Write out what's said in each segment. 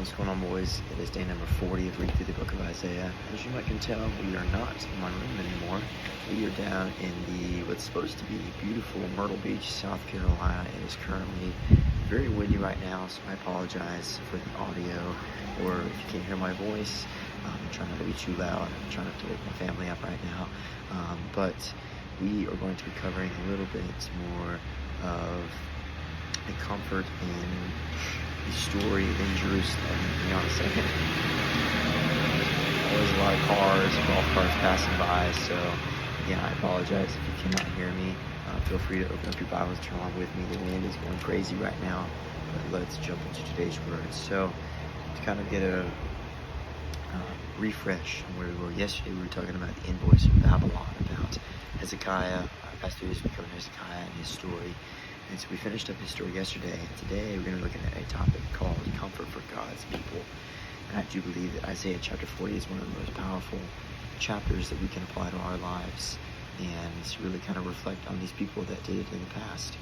What's going on, boys? It is day number 40 of reading through the book of Isaiah. As you might can tell, we are not in my room anymore. We are down in what's supposed to be beautiful Myrtle Beach, South Carolina. It is currently very windy right now, so I apologize for the audio, or if you can't hear my voice. I'm trying not to be too loud. I'm trying not to wake my family up right now. But we are going to be covering a little bit more of the comfort in the story in Jerusalem. Hang on a second. There's a lot of cars, golf carts passing by, so again, I apologize if you cannot hear me. Feel free to open up your Bibles, turn along with me. The wind is going crazy right now, but let's jump into today's words. So, to kind of get a refresh on where we were yesterday, we were talking about the invoice of Babylon, about Hezekiah. Pastor Davis, we covered Hezekiah and his story. And so we finished up his story yesterday, and today we're going to be looking at a topic called comfort for God's people. And I do believe that Isaiah chapter 40 is one of the most powerful chapters that we can apply to our lives, and really kind of reflect on these people that did it in the past.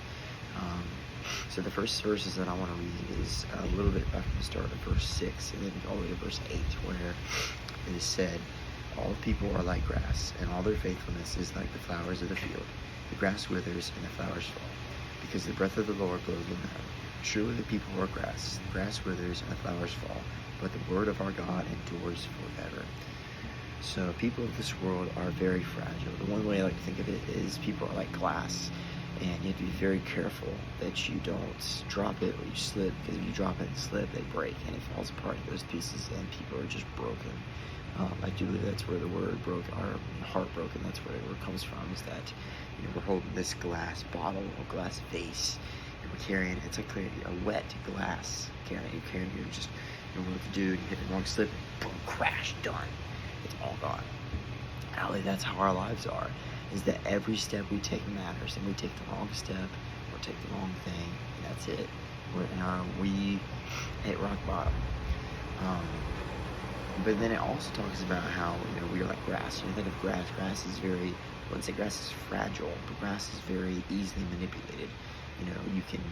So the first verses that I want to read is a little bit back from the start of verse 6, and then all the way to verse 8, where it is said, "All people are like grass, and all their faithfulness is like the flowers of the field. The grass withers and the flowers fall, because the breath of the Lord blows them out. Surely the people are grass. The grass withers and the flowers fall, but the word of our God endures forever." So people of this world are very fragile. The one way I like to think of it is people are like glass, and you have to be very careful that you don't drop it or you slip, because if you drop it and slip, they break and it falls apart in those pieces, and people are just broken. I do believe that's where the word heartbroken, that's where the word comes from, is that we're holding this glass bottle or glass vase, and we're carrying it's like a wet glass you're just what to do, you hit the wrong slip, boom, crash, done, it's all gone. Golly, that's how our lives are, is that every step we take matters, and we take the wrong step or take the wrong thing, and that's it. We hit rock bottom. But then it also talks about how we are like grass. You think of grass. Grass is very, I wouldn't say grass is fragile, but grass is very easily manipulated. You can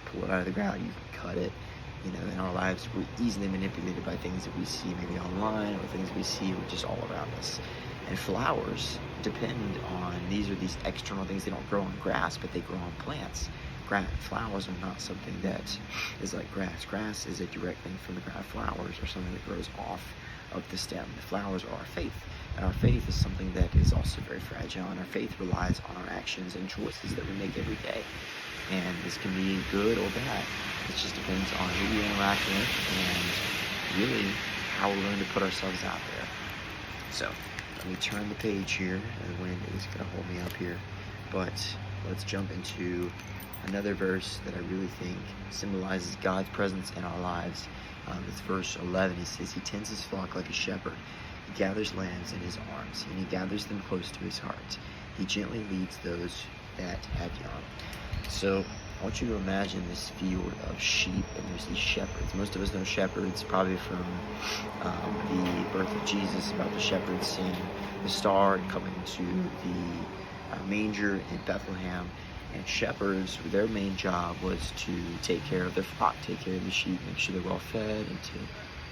pull it out of the ground, you can cut it. In our lives, we're easily manipulated by things that we see maybe online, or things we see just all around us. And flowers depend on, these external things. They don't grow on grass, but they grow on plants. Flowers are not something that is like grass. Grass is a direct thing from the ground. Flowers are something that grows off of the stem. The flowers are our faith. And our faith is something that is also very fragile. And our faith relies on our actions and choices that we make every day. And this can be good or bad. It just depends on who we interact with and really how we're willing to put ourselves out there. So let me turn the page here. The wind is going to hold me up here. But let's jump into another verse that I really think symbolizes God's presence in our lives. It's verse 11. He says, "He tends his flock like a shepherd. He gathers lambs in his arms, and he gathers them close to his heart. He gently leads those that have young." So I want you to imagine this field of sheep, and there's these shepherds. Most of us know shepherds probably from the birth of Jesus, about the shepherds seeing the star and coming to the manger in Bethlehem. And shepherds, their main job was to take care of their flock, take care of the sheep, make sure they're well fed, and to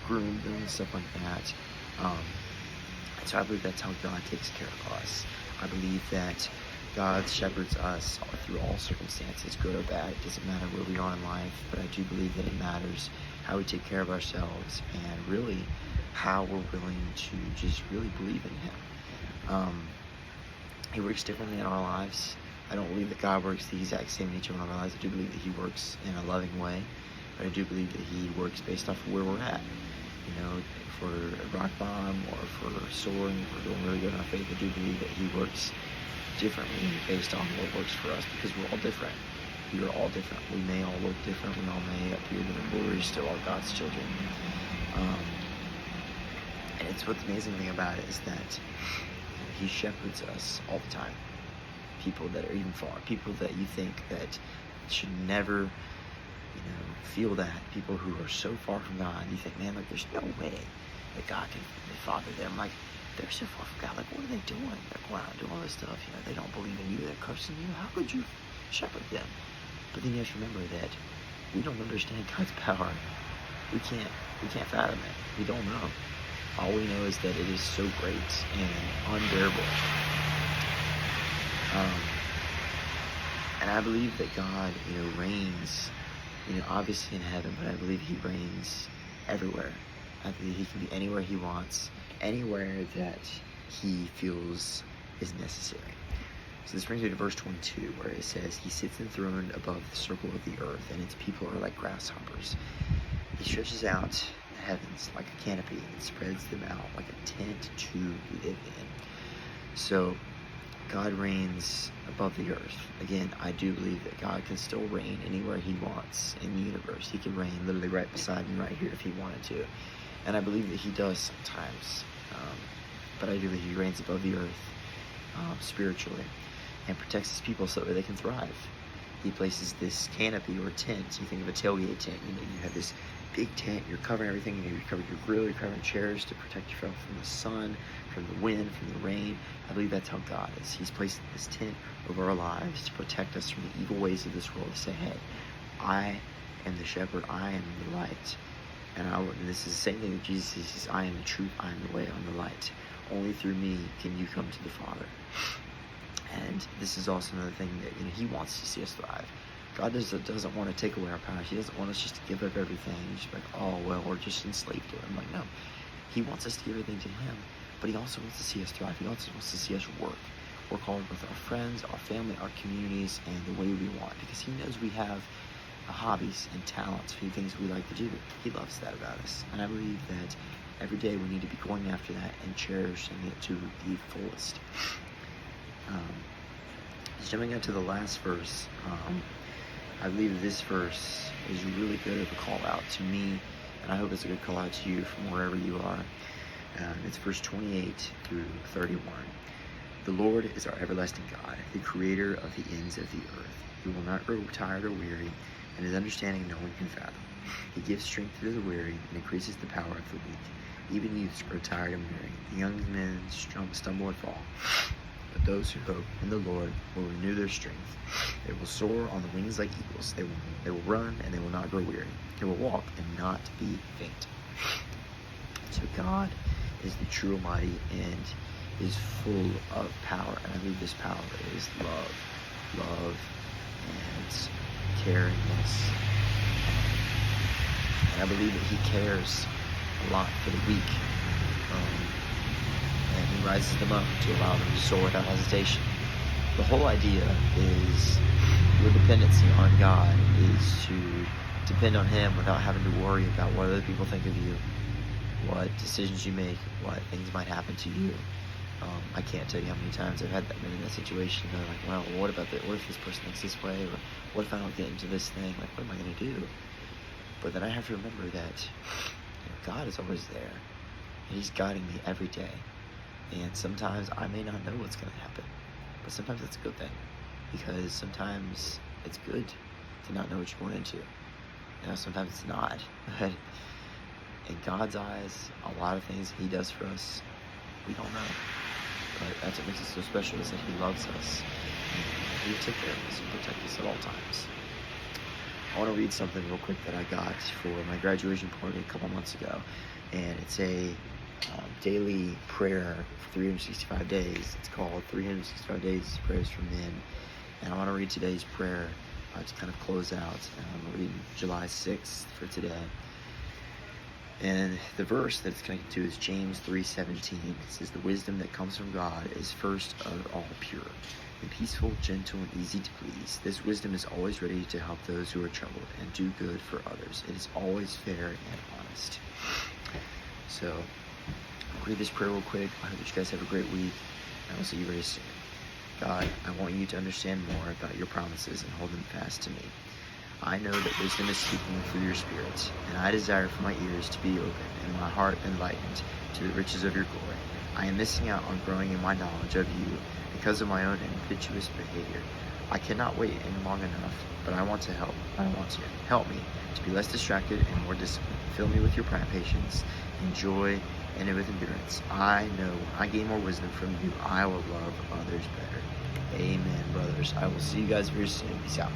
groom them and stuff like that. And so I believe that's how God takes care of us. I believe that God shepherds us through all circumstances, good or bad. It doesn't matter where we are in life, but I do believe that it matters how we take care of ourselves, and really how we're willing to just really believe in Him. He works differently in our lives. I don't believe that God works the exact same in each one of our lives. I do believe that He works in a loving way, but I do believe that He works based off of where we're at. If we're at rock bottom, or if we're soaring, if we're doing really good in our faith, I do believe that He works differently based on what works for us, because we're all different. We are all different. We may all look different. We all may appear different, but we're still all God's children. And it's what's amazing thing about it is that He shepherds us all the time. People that are even far, people that you think that should never, feel that. People who are so far from God, you think, man, there's no way that God can father them. Like, they're so far from God. Like, what are they doing? They're going out and doing all this stuff. They don't believe in you. They're cursing you. How could you shepherd them? But then you have to remember that we don't understand God's power. we can't fathom it. We don't know. All we know is that it is so great and unbearable. And I believe that God, reigns, obviously in heaven, but I believe he reigns everywhere. I believe he can be anywhere he wants, anywhere that he feels is necessary. So this brings me to verse 22, where it says, he sits enthroned above the circle of the earth, and its people are like grasshoppers. He stretches out the heavens like a canopy and spreads them out like a tent to live in. So God reigns above the earth. Again, I do believe that God can still reign anywhere he wants in the universe. He can reign literally right beside me right here if he wanted to. And I believe that he does sometimes. But I do believe he reigns above the earth spiritually and protects his people so that they can thrive. He places this canopy or tent. You think of a tailgate tent. You have this big tent. You're covering everything. You're covering your grill. You're covering chairs to protect yourself from the sun, from the wind, from the rain. I believe that's how God is. He's placed this tent over our lives to protect us from the evil ways of this world. To say, hey, I am the shepherd. I am the light. And this is the same thing that Jesus says. He says, I am the truth. I am the way. I'm the light. Only through me can you come to the Father. And this is also another thing that he wants to see us thrive. God doesn't want to take away our power. He doesn't want us just to give up everything. Just like, oh, well, we're just enslaved to him. Like, no. He wants us to give everything to him. But he also wants to see us thrive. He also wants to see us work hard with our friends, our family, our communities, and the way we want. Because he knows we have hobbies and talents, things we like to do. He loves that about us. And I believe that every day we need to be going after that and cherishing it to the fullest. Jumping out to the last verse, I believe this verse is really good of a call out to me, and I hope it's a good call out to you from wherever you are. It's verse 28 through 31. The Lord is our everlasting God, the creator of the ends of the earth. He will not grow tired or weary, and his understanding no one can fathom. He gives strength to the weary and increases the power of the weak. Even youths grow tired and weary. The young men stumble and fall. But those who hope in the Lord will renew their strength. They will soar on the wings like eagles. They will run and they will not grow weary. They will walk and not be faint. So God is the true Almighty and is full of power. And I believe this power is love and caringness. And I believe that he cares a lot for the weak. And he rises them up to allow them to soar without hesitation. The whole idea is your dependency on God is to depend on him without having to worry about what other people think of you, what decisions you make, what things might happen to you. I can't tell you how many times I've had been in that situation. They're like, well, what about what if this person thinks this way? Or what if I don't get into this thing? Like, what am I going to do? But then I have to remember that God is always there. And he's guiding me every day. And sometimes I may not know what's going to happen. But sometimes it's a good thing. Because sometimes it's good to not know what you're going into. Sometimes it's not. But in God's eyes, a lot of things he does for us, we don't know. But that's what makes it so special, is that he loves us. And he'll take care of us and protect us at all times. I want to read something real quick that I got for my graduation party a couple months ago. And it's a daily prayer for 365 days. It's called 365 Days Prayers for Men. And I want to read today's prayer to kind of close out. I'm reading July 6th for today. And the verse that it's connected to is James 3:17. It says, the wisdom that comes from God is first of all pure, and peaceful, gentle, and easy to please. This wisdom is always ready to help those who are troubled and do good for others. It is always fair and honest. So, I'll read this prayer real quick. I hope that you guys have a great week, and I'll see you very soon. God, I want you to understand more about your promises and hold them fast to me. I know that wisdom is speaking through your Spirit, and I desire for my ears to be open and my heart enlightened to the riches of your glory. I am missing out on growing in my knowledge of you because of my own impetuous behavior. I cannot wait any long enough, but I want to help. I want you. Help me to be less distracted and more disciplined. Fill me with your patience and joy and with endurance. I know when I gain more wisdom from you, I will love others better. Amen, brothers. I will see you guys very soon. Peace out.